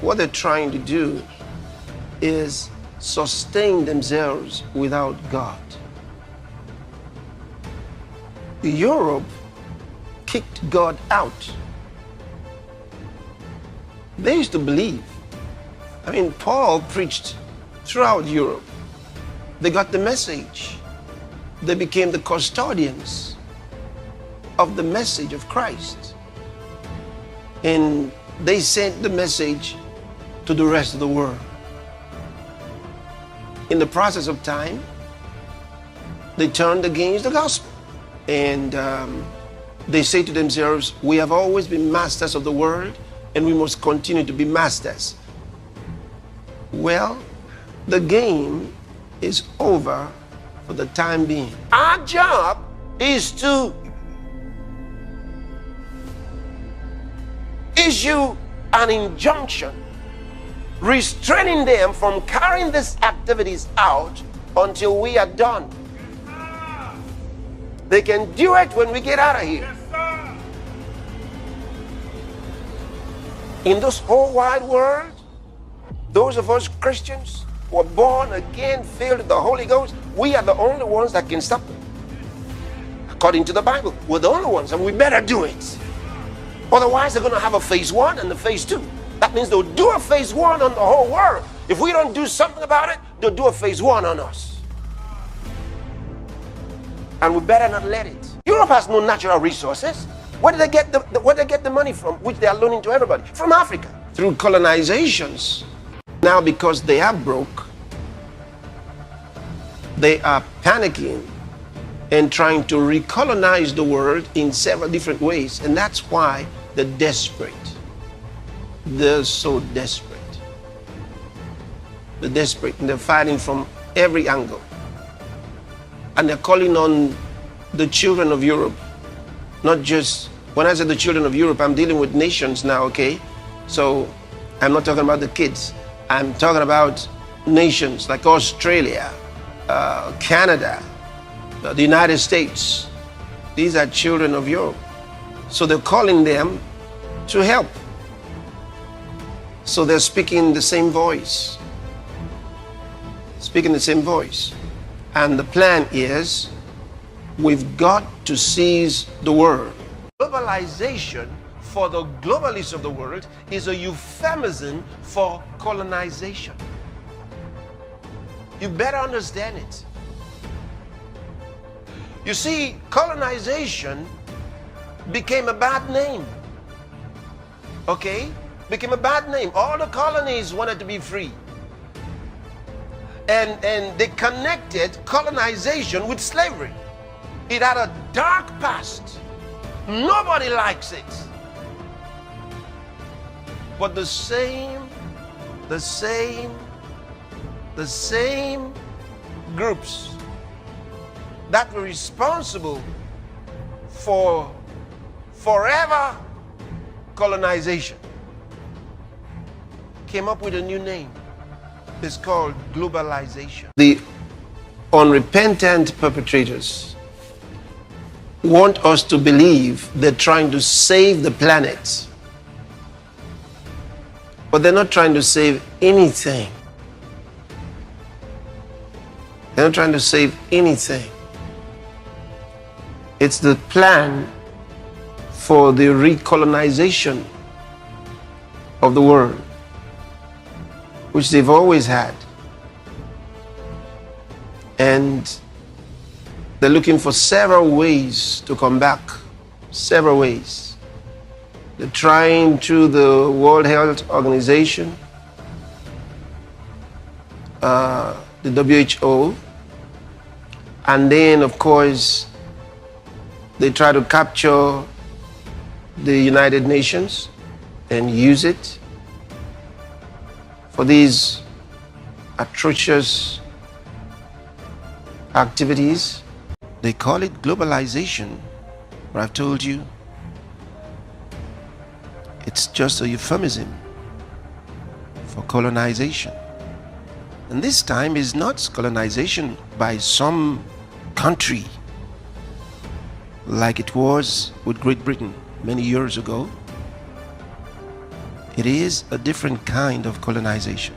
what they're trying to do is sustain themselves without God. Europe kicked God out. They used to believe. Paul preached throughout Europe. They got the message. They became the custodians of the message of Christ. And they sent the message to the rest of the world. In the process of time, they turned against the gospel. And they say to themselves, we have always been masters of the world, and we must continue to be masters. Well, the game is over for the time being. Our job is to issue an injunction restraining them from carrying these activities out until we are done. They can do it when we get out of here. In this whole wide world, those of us Christians who are born again, filled with the Holy Ghost, we are the only ones that can stop them. According to the Bible, we're the only ones, and we better do it. Otherwise, they're going to have a phase 1 and a phase 2. That means they'll do a phase 1 on the whole world. If we don't do something about it, they'll do a phase 1 on us. And we better not let it. Europe has no natural resources. Where do they get the money from, which they are loaning to everybody? From Africa. Through colonizations. Now, because they are broke, they are panicking and trying to recolonize the world in several different ways. And that's why they're desperate. They're so desperate. They're desperate, and they're fighting from every angle. And they're calling on the children of Europe, not just, when I say the children of Europe, I'm dealing with nations now, okay? So I'm not talking about the kids. I'm talking about nations like Australia, Canada, the United States. These are children of Europe. So they're calling them to help. So they're speaking the same voice. Speaking the same voice. And the plan is, we've got to seize the world. Globalization for the globalists of the world is a euphemism for colonization. You better understand it. You see, colonization became a bad name. Okay? Became a bad name. All the colonies wanted to be free. And they connected colonization with slavery. It had a dark past. Nobody likes it. But the same groups that were responsible for forever colonization came up with a new name. It's called globalization. The unrepentant perpetrators want us to believe they're trying to save the planet. But they're not trying to save anything. They're not trying to save anything. It's the plan for the recolonization of the world, which they've always had. And they're looking for several ways to come back. Several ways. They're trying through the World Health Organization, the WHO, and then, of course, they try to capture the United Nations and use it for these atrocious activities. They call it globalization, but I've told you, it's just a euphemism for colonization. And this time is not colonization by some country like it was with Great Britain many years ago. It is a different kind of colonization.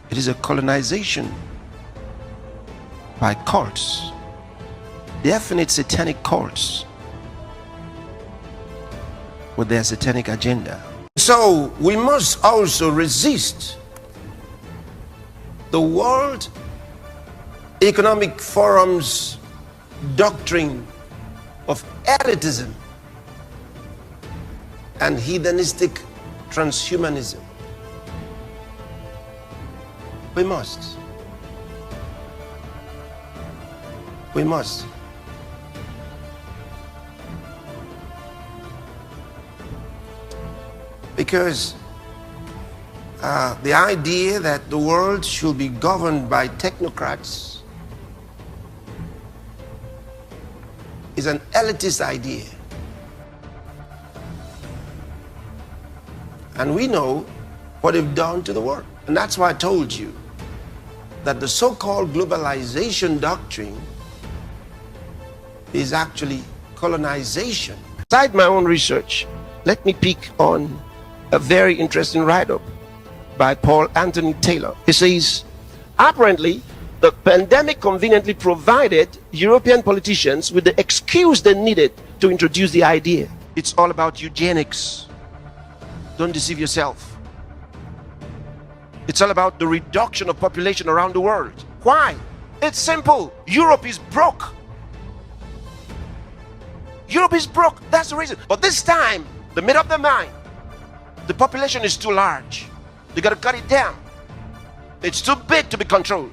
It is a colonization by cults, definite satanic cults with their satanic agenda. So we must also resist the World Economic Forum's doctrine of elitism and hedonistic transhumanism. We must. We must. Because the idea that the world should be governed by technocrats is an elitist idea. And we know what they've done to the world. And that's why I told you that the so-called globalization doctrine is actually colonization. Aside my own research, let me pick on a very interesting write-up by Paul Anthony Taylor. He says, apparently, the pandemic conveniently provided European politicians with the excuse they needed to introduce the idea. It's all about eugenics. Don't deceive yourself. It's all about the reduction of population around the world. Why? It's simple. Europe is broke. Europe is broke. That's the reason. But this time, they made up their mind. The population is too large. They got to cut it down. It's too big to be controlled.